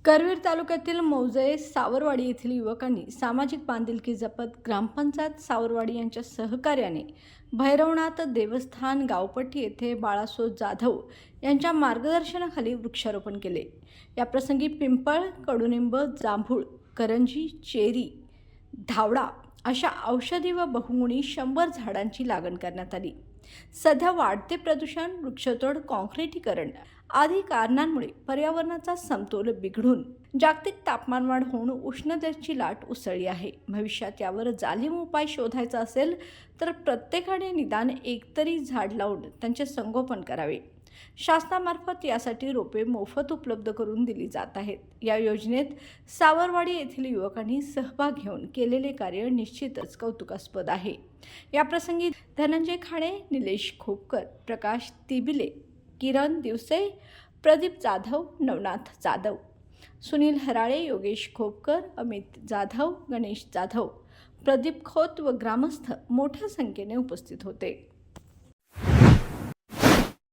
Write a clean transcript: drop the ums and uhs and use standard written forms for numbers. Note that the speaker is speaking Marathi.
करवीर तालुक्यातील मौजे सावरवाडी येथील युवकांनी सामाजिक बांधिलकी जपत ग्रामपंचायत सावरवाडी यांच्या सहकार्याने भैरवनाथ देवस्थान गावपट्टी येथे बाळासो जाधव यांच्या मार्गदर्शनाखाली वृक्षारोपण केले। या प्रसंगी पिंपळ, कडुनिंब, जांभूळ, करंजी, चेरी, धावडा अशा औषधी व बहुगुणी 100 झाडांची लागण करण्यात आली। सध्या वाढते प्रदूषण, वृक्षतोड, काँक्रिटीकरण आदी कारणांमुळे पर्यावरणाचा समतोल बिघडून जागतिक तापमानवाढ होऊन उष्णतेची लाट उसळली आहे। भविष्यात यावर जालीम उपाय शोधायचा असेल तर प्रत्येकाने निदान एकतरी झाड लावून त्यांचे संगोपन करावे। शासनामार्फत यासाठी रोपे मोफत उपलब्ध करून दिली जात आहेत। या योजनेत सावरवाडी येथील युवकांनी सहभाग घेऊन केलेले कार्य निश्चितच कौतुकास्पद आहे। या प्रसंगी धनंजय खाणे, निलेश खोपकर, प्रकाश तिबिले, किरण दिवसे, प्रदीप जाधव, नवनाथ जाधव, सुनील हराळे, योगेश खोपकर, अमित जाधव, गणेश जाधव, प्रदीप खोत व ग्रामस्थ मोठ्या संख्येने उपस्थित होते।